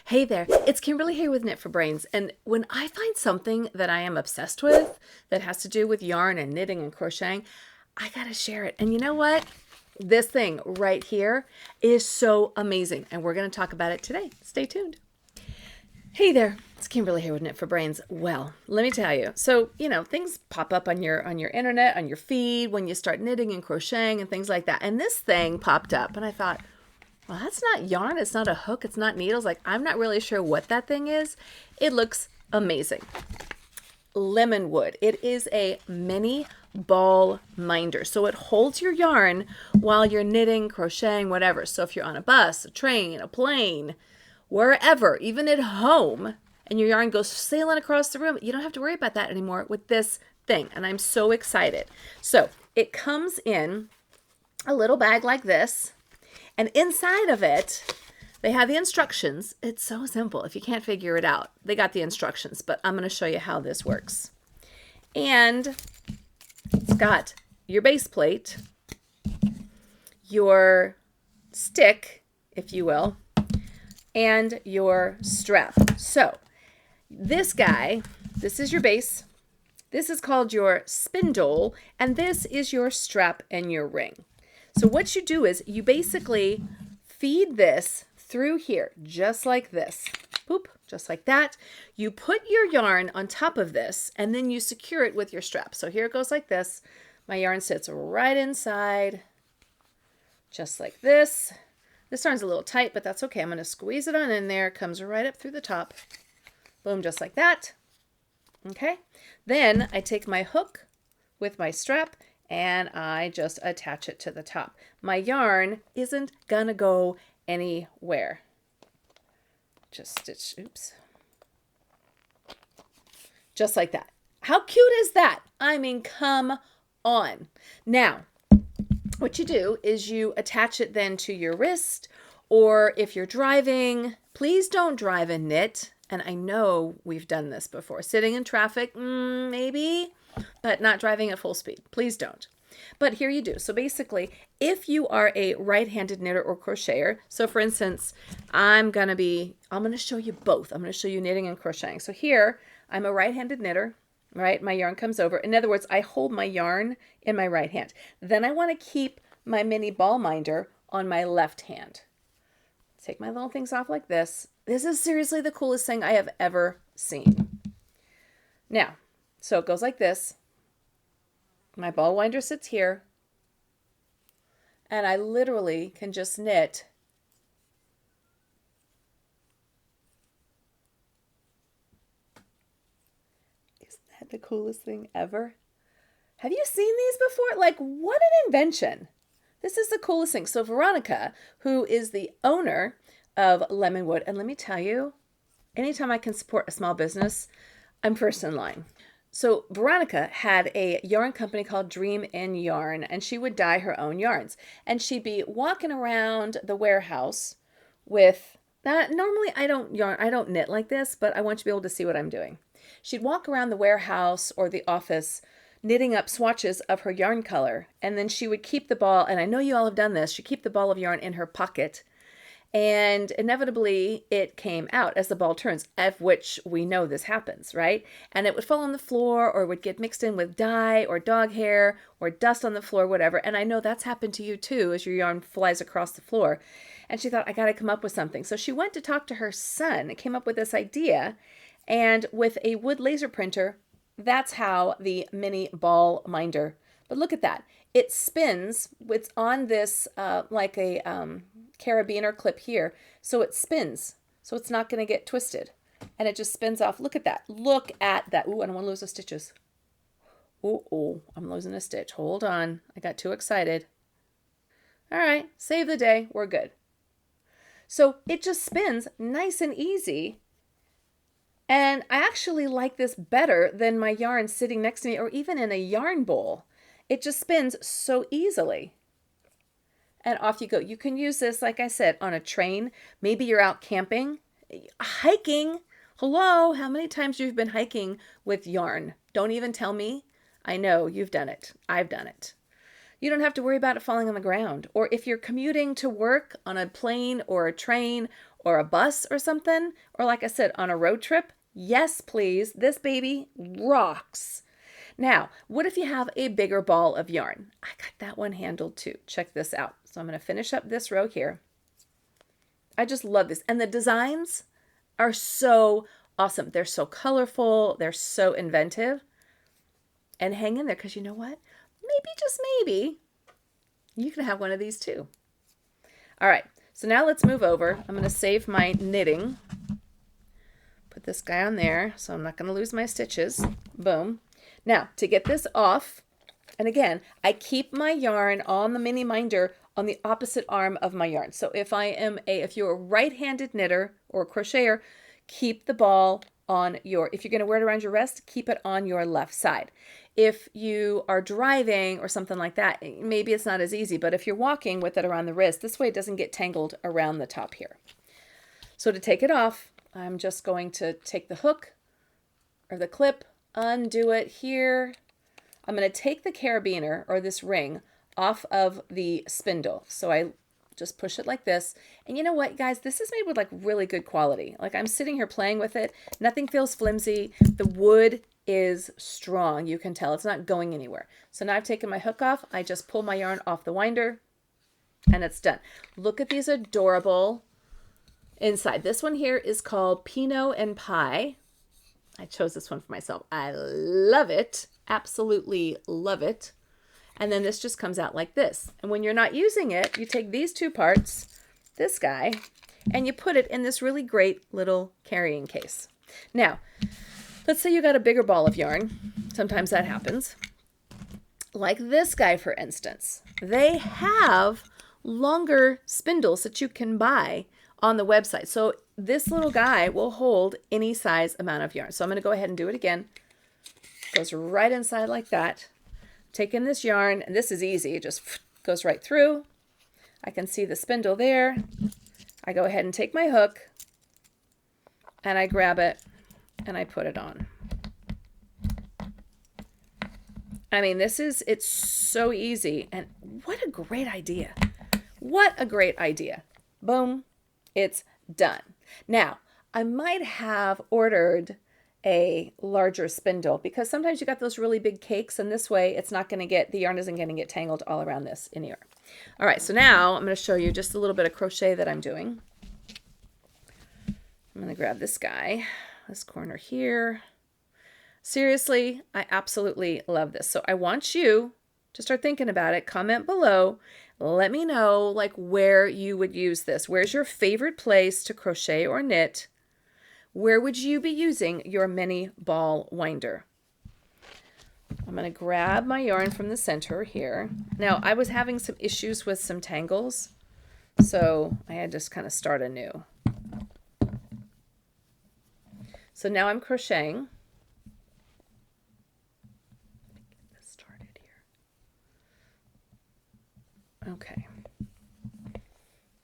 Hey there, it's Kimberly here with Knit for Brains, and when I find something that I am obsessed with that has to do with yarn and knitting and crocheting, I gotta share it. And you know what? This thing right here is so amazing, and we're gonna talk about it today. Stay tuned. Hey there, it's Kimberly here with Knit for Brains. Well, let me tell you. So, things pop up on your internet, on your feed when you start knitting and crocheting and things like that. And this thing popped up, and I thought, well, that's not yarn, it's not a hook, it's not needles. Like, I'm not really sure what that thing is. It looks amazing. Lemonwood. It is a mini ball minder. So it holds your yarn while you're knitting, crocheting, whatever. So if you're on a bus, a train, a plane, wherever, even at home, and your yarn goes sailing across the room, you don't have to worry about that anymore with this thing. And I'm so excited. So it comes in a little bag like this. And inside of it, they have the instructions. It's so simple. If you can't figure it out, they got the instructions, but I'm going to show you how this works. And it's got your base plate, your stick, if you will, and your strap. So this guy, this is your base. This is called your spindle, and this is your strap and your ring. So what you do is you basically feed this through here, just like this. Boop, just like that. You put your yarn on top of this, and then you secure it with your strap. So here it goes like this. My yarn sits right inside, just like this. This yarn's a little tight, but that's okay. I'm going to squeeze it on in there. It comes right up through the top. Boom, just like that. Okay. Then I take my hook with my strap, and I just attach it to the top. My yarn isn't gonna go anywhere. Just stitch, oops. Just like that. How cute is that? I mean, come on. Now, what you do is you attach it then to your wrist, or if you're driving, please don't drive and knit. And I know we've done this before. Sitting in traffic, maybe, but not driving at full speed. Please don't. But here you do. So basically, if you are a right-handed knitter or crocheter, so for instance, I'm going to show you both. I'm going to show you knitting and crocheting. So here, I'm a right-handed knitter, right? My yarn comes over. In other words, I hold my yarn in my right hand. Then I want to keep my mini ball minder on my left hand. Take my little things off like this. This is seriously the coolest thing I have ever seen. Now, so it goes like this. My ball winder sits here, and I literally can just knit Isn't that the coolest thing ever? Have you seen these before? Like, what an invention. This is the coolest thing. So Veronica, who is the owner of Lemonwood, and let me tell you, anytime I can support a small business, I'm first in line. So Veronica had a yarn company called Dream in Yarn, and she would dye her own yarns. And she'd be walking around the warehouse with that. Normally I don't knit like this, but I want you to be able to see what I'm doing. She'd walk around the warehouse or the office knitting up swatches of her yarn color, and then she would keep the ball, and I know you all have done this, she'd keep the ball of yarn in her pocket. And inevitably, it came out as the ball turns, of which we know this happens, right? And it would fall on the floor, or would get mixed in with dye or dog hair or dust on the floor, whatever. And I know that's happened to you too, as your yarn flies across the floor. And she thought, I got to come up with something. So she went to talk to her son and came up with this idea. And with a wood laser printer, that's how the mini ball minder. But look at that. It spins. It's on this like a carabiner clip here. So it spins. So it's not going to get twisted. And it just spins off. Look at that. Look at that. Ooh, I don't want to lose the stitches. Oh, I'm losing a stitch. Hold on. I got too excited. All right. Save the day. We're good. So it just spins nice and easy. And I actually like this better than my yarn sitting next to me or even in a yarn bowl. It just spins so easily. And off you go. You can use this, like I said, on a train. Maybe you're out camping, hiking. Hello, how many times you've been hiking with yarn? Don't even tell me. I know you've done it. I've done it. You don't have to worry about it falling on the ground. Or if you're commuting to work on a plane or a train or a bus or something, or like I said, on a road trip, yes, please. This baby rocks. Now, what if you have a bigger ball of yarn? I got that one handled too. Check this out. So I'm going to finish up this row here. I just love this. And the designs are so awesome. They're so colorful. They're so inventive. And hang in there, because you know what? Maybe, just maybe, you can have one of these too. All right, so now let's move over. I'm going to save my knitting. Put this guy on there, so I'm not going to lose my stitches. Boom. Now, to get this off, and again, I keep my yarn on the mini minder on the opposite arm of my yarn. So if you're a right-handed knitter or crocheter, keep the ball on if you're going to wear it around your wrist, keep it on your left side. If you are driving or something like that, maybe it's not as easy, but if you're walking with it around the wrist, this way it doesn't get tangled around the top here. So to take it off, I'm just going to take the hook or the clip, undo it here. I'm going to take the carabiner or this ring off of the spindle. So I just push it like this. And you know what, guys? This is made with like really good quality. Like I'm sitting here playing with it. Nothing feels flimsy. The wood is strong. You can tell it's not going anywhere. So now I've taken my hook off. I just pull my yarn off the winder and it's done. Look at these adorable inside. This one here is called Pinot and Pie. I chose this one for myself. I love it. Absolutely love it. And then this just comes out like this. And when you're not using it, you take these two parts, this guy, and you put it in this really great little carrying case. Now, let's say you got a bigger ball of yarn. Sometimes that happens. Like this guy, for instance. They have longer spindles that you can buy on the website. So this little guy will hold any size amount of yarn. So I'm going to go ahead and do it again. Goes right inside like that. Taking this yarn, and this is easy, it just goes right through. I can see the spindle there. I go ahead and take my hook and I grab it and I put it on. I mean, it's so easy, and what a great idea. What a great idea. Boom, it's done. Now, I might have ordered a larger spindle because sometimes you got those really big cakes, and this way it's not going to get, the yarn isn't going to get tangled all around this in here. All right, so now I'm going to show you just a little bit of crochet that I'm doing. I'm going to grab this guy, this corner here. Seriously, I absolutely love this. So I want you to start thinking about it. Comment below. Let me know like where you would use this. Where's your favorite place to crochet or knit? Where would you be using your mini ball winder? I'm going to grab my yarn from the center here. Now, I was having some issues with some tangles, so I had to just kind of start anew. So now I'm crocheting. Get this started here. Okay.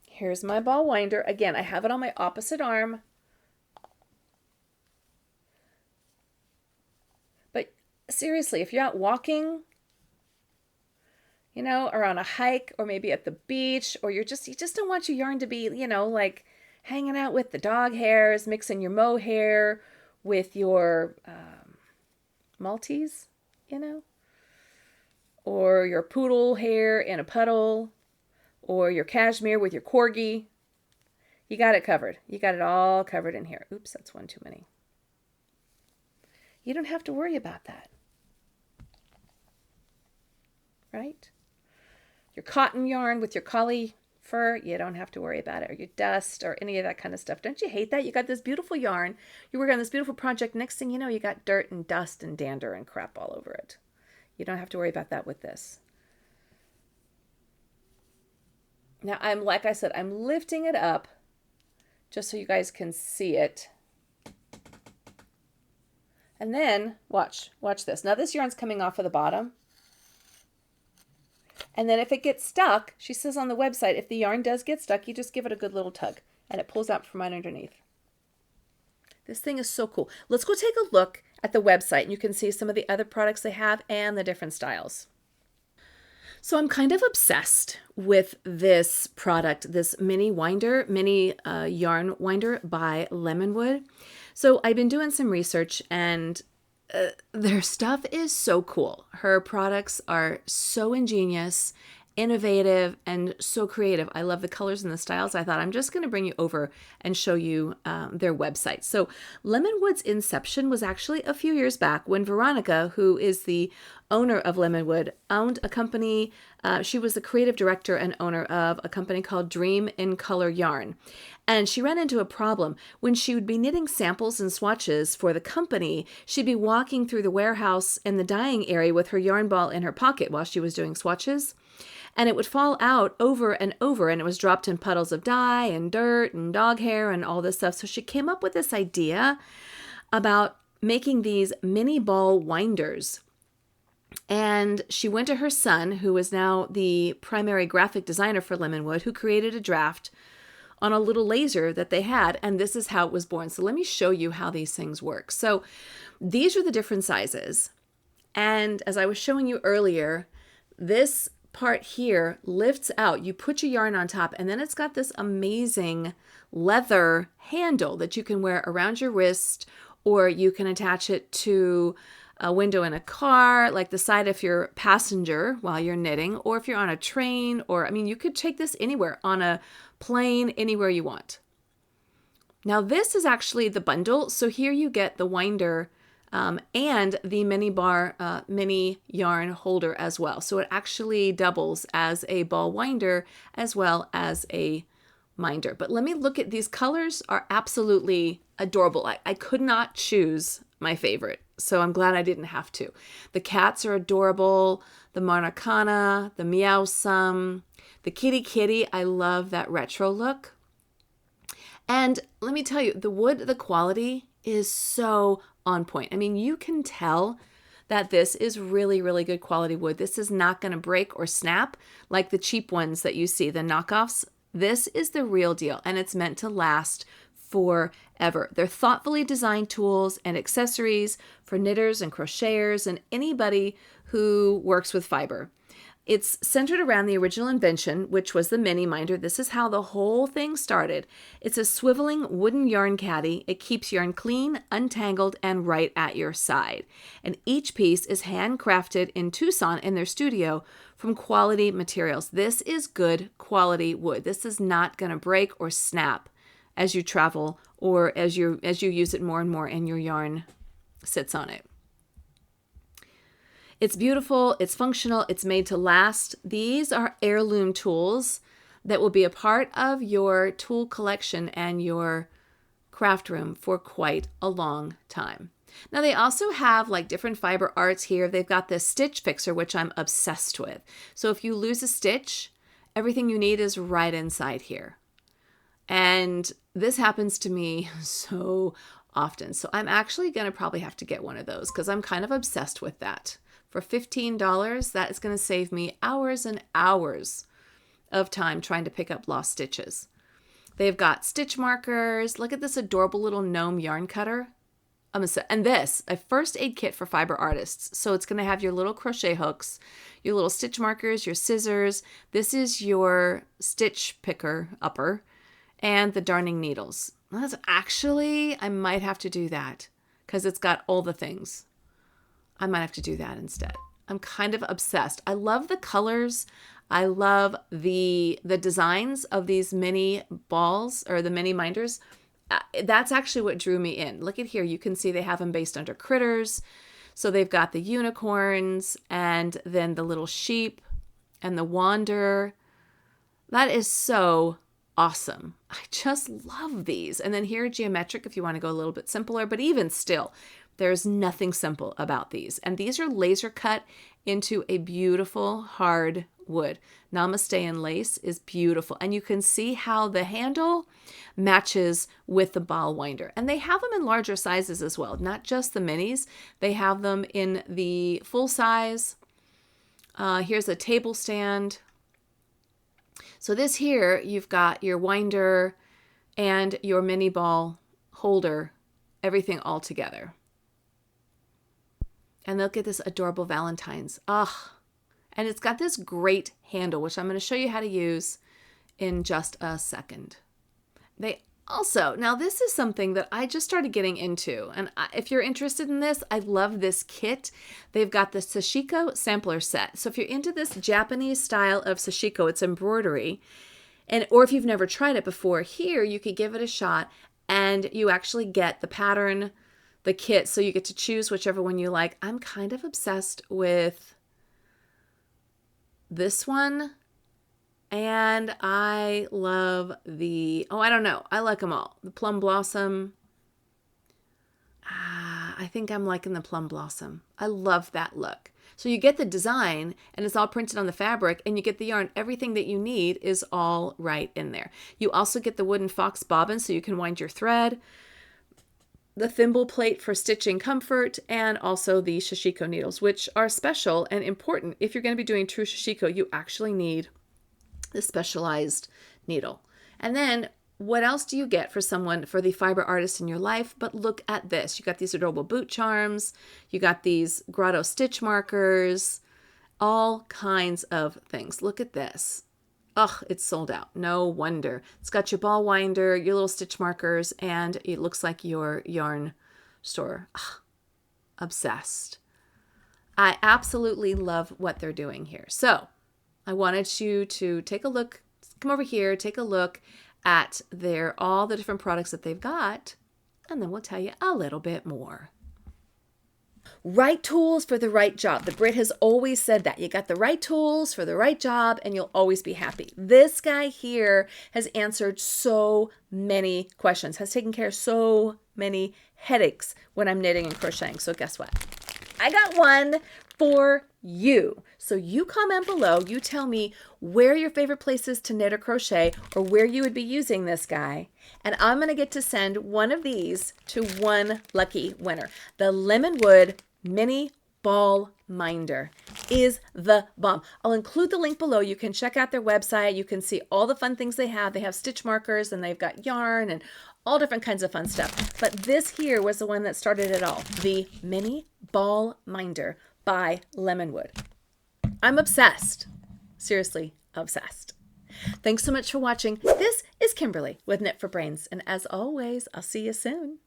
Here's my ball winder. Again, I have it on my opposite arm. Seriously, if you're out walking, you know, or on a hike, or maybe at the beach, or you just don't want your yarn to be, you know, like hanging out with the dog hairs, mixing your mohair with your Maltese, you know, or your poodle hair in a puddle, or your cashmere with your corgi. You got it covered. You got it all covered in here. Oops, that's one too many. You don't have to worry about that. Right? Your cotton yarn with your collie fur, you don't have to worry about it, or your dust or any of that kind of stuff. Don't you hate that? You got this beautiful yarn, you work on this beautiful project, next thing you know, you got dirt and dust and dander and crap all over it. You don't have to worry about that with this. Now, like I said, I'm lifting it up just so you guys can see it. And then, watch this. Now this yarn's coming off of the bottom. And then if it gets stuck, she says on the website, if the yarn does get stuck, you just give it a good little tug and it pulls out from underneath. This thing is so cool. Let's go take a look at the website and you can see some of the other products they have and the different styles. So I'm kind of obsessed with this product, this mini winder, mini yarn winder by Lemonwood. So I've been doing some research and their stuff is so cool. Her products are so ingenious, innovative, and so creative. I love the colors and the styles. I thought I'm just going to bring you over and show you their website. So Lemonwood's inception was actually a few years back when Veronica, who is the owner of Lemonwood, owned a company. She was the creative director and owner of a company called Dream in Color Yarn. And she ran into a problem. When she would be knitting samples and swatches for the company, she'd be walking through the warehouse in the dyeing area with her yarn ball in her pocket while she was doing swatches. And it would fall out over and over, and it was dropped in puddles of dye and dirt and dog hair and all this stuff. So she came up with this idea about making these mini ball winders. And she went to her son, who is now the primary graphic designer for Lemonwood, who created a draft on a little laser that they had, and this is how it was born. So let me show you how these things work. So these are the different sizes. And as I was showing you earlier, this part here lifts out. You put your yarn on top, and then it's got this amazing leather handle that you can wear around your wrist, or you can attach it to a window in a car, like the side if you're a passenger while you're knitting, or if you're on a train, or, I mean, you could take this anywhere, on a plane, anywhere you want. Now this is actually the bundle. So here you get the winder and the mini yarn holder as well. So it actually doubles as a ball winder as well as a minder. But let me look at these colors. Are absolutely adorable. I could not choose my favorite, so I'm glad I didn't have to. The cats are adorable. The Maracana, the Meowsome, the Kitty, I love that retro look. And let me tell you, the wood, the quality is so on point. I mean, you can tell that this is really, really good quality wood. This is not going to break or snap like the cheap ones that you see, the knockoffs. This is the real deal, and it's meant to last forever. They're thoughtfully designed tools and accessories for knitters and crocheters and anybody who works with fiber. It's centered around the original invention, which was the mini minder. This is how the whole thing started. It's a swiveling wooden yarn caddy. It keeps yarn clean, untangled, and right at your side. And each piece is handcrafted in Tucson in their studio from quality materials. This is good quality wood. This is not going to break or snap as you travel or as you use it more and more and your yarn sits on it. It's beautiful, it's functional, it's made to last. These are heirloom tools that will be a part of your tool collection and your craft room for quite a long time. Now they also have like different fiber arts here. They've got this stitch fixer, which I'm obsessed with. So if you lose a stitch, everything you need is right inside here. And this happens to me so often. So I'm actually going to probably have to get one of those because I'm kind of obsessed with that. For $15, that is going to save me hours and hours of time trying to pick up lost stitches. They've got stitch markers. Look at this adorable little gnome yarn cutter. And this, a first aid kit for fiber artists. So it's going to have your little crochet hooks, your little stitch markers, your scissors. This is your stitch picker upper and the darning needles. That's actually, I might have to do that because it's got all the things. I might have to do that instead. I'm kind of obsessed. I love the colors. I love the designs of these mini balls or the mini minders. That's actually what drew me in. Look at here. You can see they have them based under critters. So they've got the unicorns and then the little sheep and the wander. That is so awesome. I just love these. And then here, geometric, if you want to go a little bit simpler, but even still, there's nothing simple about these. And these are laser cut into a beautiful hard wood. Namaste and lace is beautiful. And you can see how the handle matches with the ball winder. And they have them in larger sizes as well, not just the minis. They have them in the full size. Here's a table stand. So this here, you've got your winder and your mini ball holder, everything all together. And look at this adorable Valentine's. And it's got this great handle, which I'm going to show you how to use in just a second. They also, now this is something that I just started getting into. And if you're interested in this, I love this kit. They've got the sashiko sampler set. So if you're into this Japanese style of sashiko, it's embroidery. Or if you've never tried it before, here you could give it a shot and you actually get the pattern, the kit, so you get to choose whichever one you like. I'm kind of obsessed with this one, and I love I don't know, I like them all. The Plum Blossom, I think I'm liking the Plum Blossom. I love that look. So you get the design and it's all printed on the fabric, and you get the yarn. Everything that you need is all right in there. You also get the wooden fox bobbin so you can wind your thread, the thimble plate for stitching comfort, and also the sashiko needles, which are special and important. If you're going to be doing true sashiko, you actually need the specialized needle. And then what else do you get for the fiber artist in your life? But look at this. You got these adorable boot charms. You got these grotto stitch markers, all kinds of things. Look at this. Ugh, it's sold out. No wonder. It's got your ball winder, your little stitch markers, and it looks like your yarn store. Ugh, obsessed. I absolutely love what they're doing here. So I wanted you to take a look, come over here, take a look at all the different products that they've got, and then we'll tell you a little bit more. Right tools for the right job. The Brit has always said that. You got the right tools for the right job and you'll always be happy. This guy here has answered so many questions, has taken care of so many headaches when I'm knitting and crocheting. So guess what? I got one for you. So you comment below, you tell me where your favorite places to knit or crochet, or where you would be using this guy. And I'm going to get to send one of these to one lucky winner. The Lemonwood Mini Ball Minder is the bomb. I'll include the link below. You can check out their website. You can see all the fun things they have. They have stitch markers and they've got yarn and all different kinds of fun stuff. But this here was the one that started it all. The Mini Ball Minder by Lemonwood. I'm obsessed. Seriously, obsessed. Thanks so much for watching. This is Kimberly with Knit for Brains. And as always, I'll see you soon.